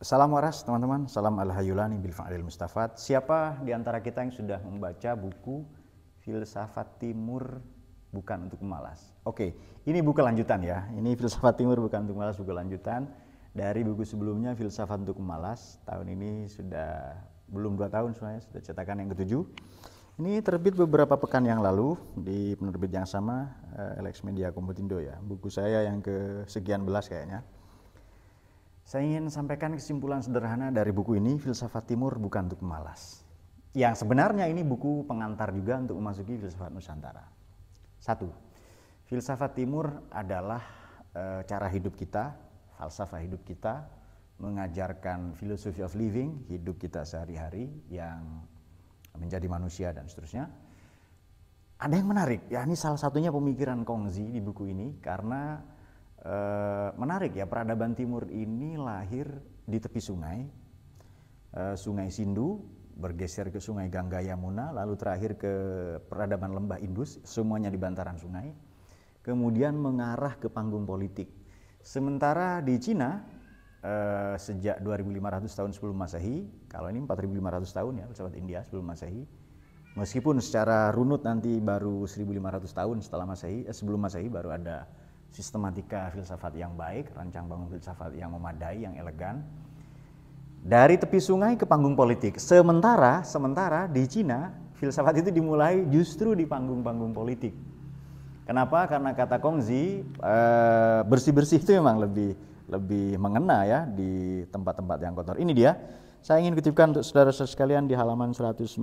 Salam waras teman-teman, salam al-hayulani bil fa'lil mustafad. Siapa di antara kita yang sudah membaca buku Filsafat Timur Bukan Untuk Pemalas? Oke, ini buku lanjutan ya. Ini Filsafat Timur Bukan Untuk Pemalas, buku lanjutan dari buku sebelumnya Filsafat Untuk Pemalas. Tahun ini sudah belum 2 tahun sebenarnya, sudah cetakan yang ke-7. Ini terbit beberapa pekan yang lalu di penerbit yang sama, Lex Media Komputindo ya. Buku saya yang ke-sekian belas kayaknya. Saya ingin sampaikan kesimpulan sederhana dari buku ini, Filsafat Timur Bukan Untuk Pemalas. Yang sebenarnya ini buku pengantar juga untuk memasuki filsafat Nusantara. 1. Filsafat Timur adalah cara hidup kita, falsafah hidup kita, mengajarkan philosophy of living, hidup kita sehari-hari yang menjadi manusia dan seterusnya. Ada yang menarik, ya ini salah satunya pemikiran Kongzi di buku ini, karena menarik ya, peradaban timur ini lahir di tepi sungai, sungai Sindu, bergeser ke sungai Gangga Yamuna, lalu terakhir ke peradaban lembah Indus, semuanya di bantaran sungai, kemudian mengarah ke panggung politik. Sementara di Cina, sejak 2500 tahun sebelum Masehi, kalau ini 4500 tahun ya, filsafat India sebelum Masehi, meskipun secara runut nanti baru 1500 tahun setelah Masehi, sebelum Masehi baru ada sistematika filsafat yang baik, rancang bangun filsafat yang memadai, yang elegan. Dari tepi sungai ke panggung politik. Sementara di Cina, filsafat itu dimulai justru di panggung-panggung politik. Kenapa? Karena kata Kongzi, bersih-bersih itu memang lebih mengena ya di tempat-tempat yang kotor. Ini dia. Saya ingin kutipkan untuk saudara-saudara sekalian di halaman 199,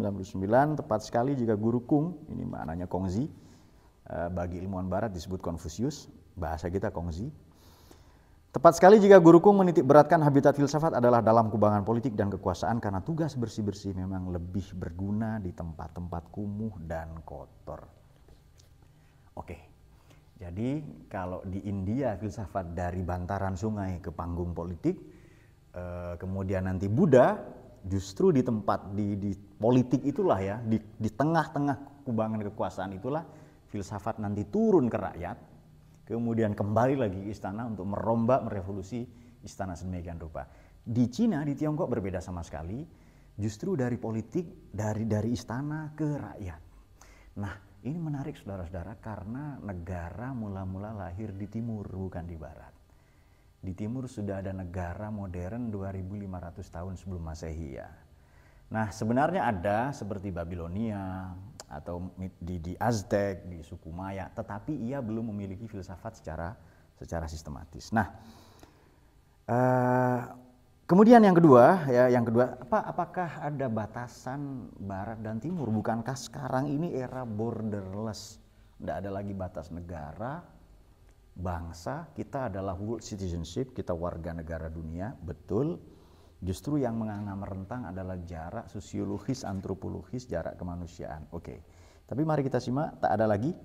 tepat sekali jika guru Kung, ini maknanya Kongzi, bagi ilmuwan barat disebut Konfusius, bahasa kita Kongzi. Tepat sekali jika guru Kung menitik beratkan habitat filsafat adalah dalam kubangan politik dan kekuasaan, karena tugas bersih-bersih memang lebih berguna di tempat-tempat kumuh dan kotor. Oke, jadi kalau di India filsafat dari bantaran sungai ke panggung politik, kemudian nanti Buddha justru di tempat di politik itulah ya, di tengah-tengah kubangan kekuasaan itulah filsafat nanti turun ke rakyat, kemudian kembali lagi ke istana untuk merombak, merevolusi istana sedemikian rupa. Di Cina, di Tiongkok berbeda sama sekali, justru dari politik, dari istana ke rakyat. Nah, ini menarik saudara-saudara, karena negara mula-mula lahir di timur, bukan di barat. Di timur sudah ada negara modern 2500 tahun sebelum Masehi ya. Nah, sebenarnya ada seperti Babilonia atau di Aztec, di suku Maya, tetapi ia belum memiliki filsafat secara sistematis. Nah, kemudian yang kedua, apakah ada batasan barat dan timur? Bukankah sekarang ini era borderless? Tidak ada lagi batas negara, bangsa, kita adalah world citizenship, kita warga negara dunia, betul. Justru yang menganga merentang adalah jarak sosiologis, antropologis, jarak kemanusiaan. Oke, tapi mari kita simak, tak ada lagi.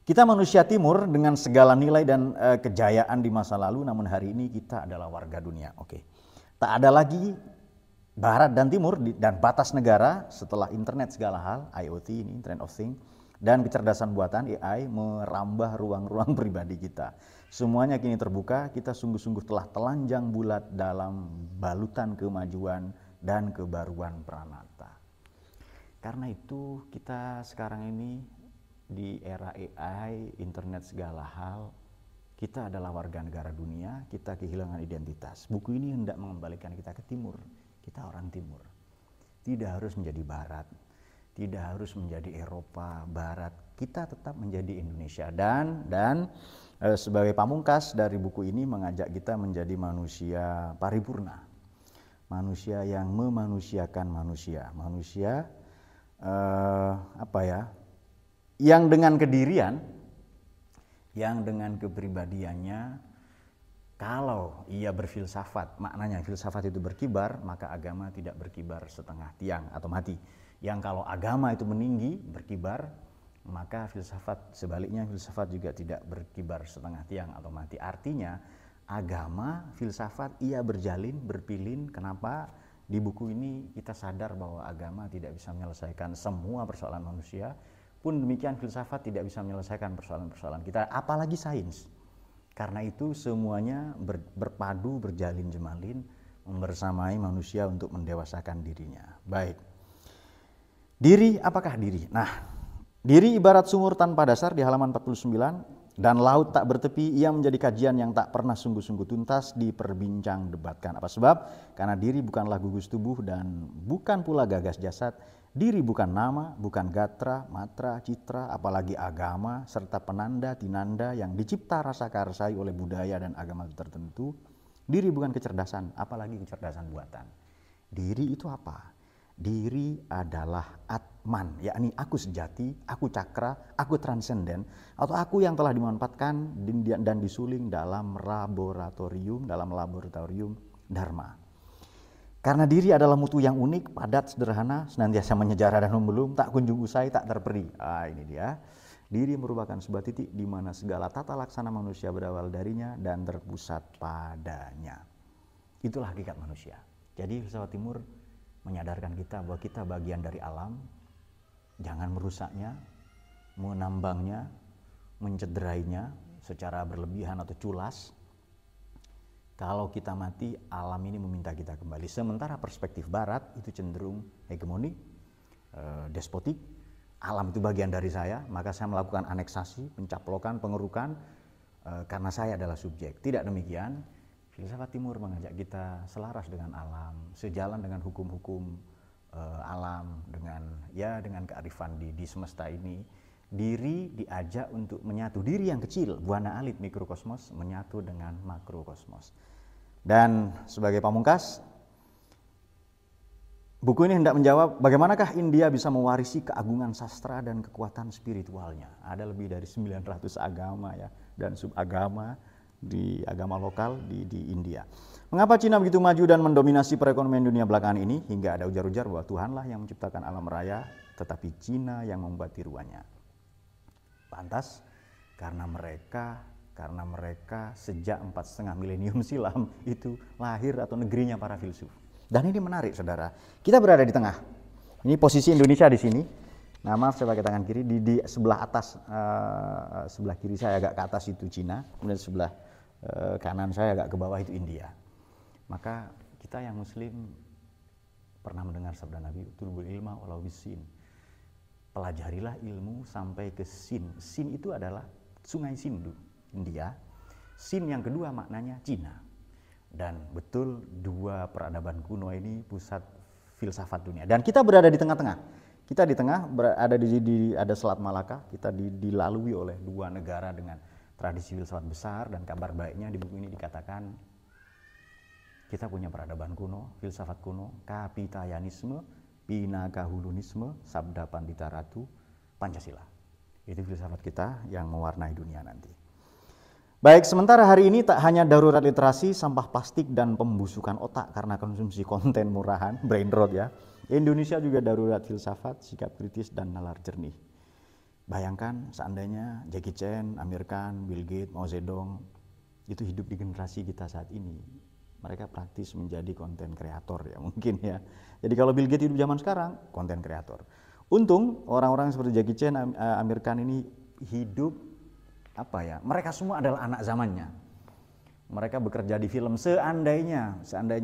Kita manusia timur dengan segala nilai dan kejayaan di masa lalu, namun hari ini kita adalah warga dunia. Oke, tak ada lagi barat dan timur dan batas negara setelah internet segala hal, IoT ini, Internet of Things, dan kecerdasan buatan AI merambah ruang-ruang pribadi kita. Semuanya kini terbuka, kita sungguh-sungguh telah telanjang bulat dalam balutan kemajuan dan kebaruan Pranata. Karena itu kita sekarang ini di era AI, internet segala hal, kita adalah warga negara dunia, kita kehilangan identitas. Buku ini hendak mengembalikan kita ke timur, kita orang timur. Tidak harus menjadi barat, tidak harus menjadi Eropa, barat, kita tetap menjadi Indonesia. Dan sebagai pamungkas dari buku ini mengajak kita menjadi manusia paripurna, manusia yang memanusiakan manusia, yang dengan kedirian, yang dengan kepribadiannya, kalau ia berfilsafat, maknanya filsafat itu berkibar, maka agama tidak berkibar setengah tiang atau mati. Yang kalau agama itu meninggi, berkibar, maka filsafat sebaliknya, filsafat juga tidak berkibar setengah tiang atau mati. Artinya agama, filsafat ia berjalin, berpilin. Kenapa? Di buku ini kita sadar bahwa agama tidak bisa menyelesaikan semua persoalan manusia, pun demikian filsafat tidak bisa menyelesaikan persoalan-persoalan kita, apalagi sains. Karena itu semuanya berpadu, berjalin jemalin membersamai manusia untuk mendewasakan dirinya. Baik. Diri, apakah diri? Nah, diri ibarat sumur tanpa dasar di halaman 49, dan laut tak bertepi, ia menjadi kajian yang tak pernah sungguh-sungguh tuntas diperbincang debatkan. Apa sebab? Karena diri bukanlah gugus tubuh dan bukan pula gagas jasad. Diri bukan nama, bukan gatra, matra, citra, apalagi agama, serta penanda, tinanda yang dicipta rasa karsai oleh budaya dan agama tertentu. Diri bukan kecerdasan, apalagi kecerdasan buatan. Diri itu apa? Diri adalah atman, yakni aku sejati, aku cakra, aku transenden, atau aku yang telah dimanfaatkan dan disuling dalam laboratorium dharma. Karena diri adalah mutu yang unik, padat, sederhana, senantiasa menyejarah dan membelum, tak kunjung usai, tak terperi. Ini dia. Diri merupakan sebuah titik di mana segala tata laksana manusia berawal darinya dan terpusat padanya. Itulah hakikat manusia. Jadi filsafat timur menyadarkan kita bahwa kita bagian dari alam, jangan merusaknya, menambangnya, mencederainya secara berlebihan atau culas. Kalau kita mati, alam ini meminta kita kembali. Sementara perspektif barat itu cenderung hegemonik, despotik. Alam itu bagian dari saya, maka saya melakukan aneksasi, pencaplokan, pengerukan, karena saya adalah subjek. Tidak demikian. Filsafat timur mengajak kita selaras dengan alam, sejalan dengan hukum-hukum alam, dengan kearifan di semesta ini. Diri diajak untuk menyatu, diri yang kecil, buana alit mikrokosmos menyatu dengan makrokosmos. Dan sebagai pamungkas, buku ini hendak menjawab bagaimanakah India bisa mewarisi keagungan sastra dan kekuatan spiritualnya. Ada lebih dari 900 agama ya dan subagama di agama lokal di India. Mengapa Cina begitu maju dan mendominasi perekonomian dunia belakangan ini hingga ada ujar-ujar bahwa Tuhanlah yang menciptakan alam raya, tetapi Cina yang membuat tiruannya. Pantas karena mereka sejak 4,5 milenium silam itu lahir atau negerinya para filsuf. Dan ini menarik, saudara. Kita berada di tengah. Ini posisi Indonesia di sini. Nah, maaf saya pakai tangan kiri. Di sebelah atas, sebelah kiri saya agak ke atas itu Cina, kemudian sebelah kanan saya agak ke bawah itu India. Maka kita yang Muslim pernah mendengar sabda Nabi, "Tulbul ilma walau bisin." Pelajarilah ilmu sampai ke Sin. Sin itu adalah sungai Sindu, India. Sin yang kedua maknanya Cina. Dan betul dua peradaban kuno ini pusat filsafat dunia. Dan kita berada di tengah-tengah. Kita di tengah, ada Selat Malaka. Kita dilalui oleh dua negara dengan tradisi filsafat besar, dan kabar baiknya di buku ini dikatakan kita punya peradaban kuno, filsafat kuno, kapitayanisme, pinakahulunisme, sabda Pandita Ratu, Pancasila. Itu filsafat kita yang mewarnai dunia nanti. Baik, sementara hari ini tak hanya darurat literasi, sampah plastik dan pembusukan otak karena konsumsi konten murahan, brain rot ya. Indonesia juga darurat filsafat, sikap kritis dan nalar jernih. Bayangkan seandainya Jackie Chan, Amir Khan, Bill Gates, Mao Zedong itu hidup di generasi kita saat ini. Mereka praktis menjadi konten kreator ya mungkin ya. Jadi kalau Bill Gates hidup zaman sekarang, konten kreator. Untung orang-orang seperti Jackie Chan, Amir Khan ini hidup mereka semua adalah anak zamannya. Mereka bekerja di film, seandainya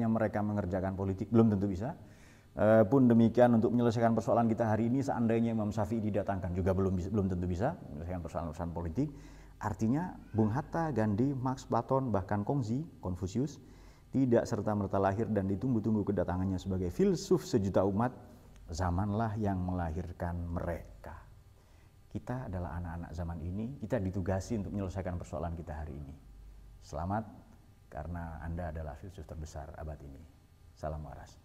mereka mengerjakan politik belum tentu bisa. Pun demikian untuk menyelesaikan persoalan kita hari ini, seandainya Imam Syafi'i didatangkan juga belum tentu bisa menyelesaikan persoalan politik. Artinya Bung Hatta, Gandhi, Marx, Platon, bahkan Kongzi, Konfusius tidak serta-merta lahir dan ditunggu-tunggu kedatangannya sebagai filsuf sejuta umat. Zamanlah yang melahirkan mereka. Kita adalah anak-anak zaman ini, kita ditugasi untuk menyelesaikan persoalan kita hari ini. Selamat, karena Anda adalah filsuf terbesar abad ini. Salam waras.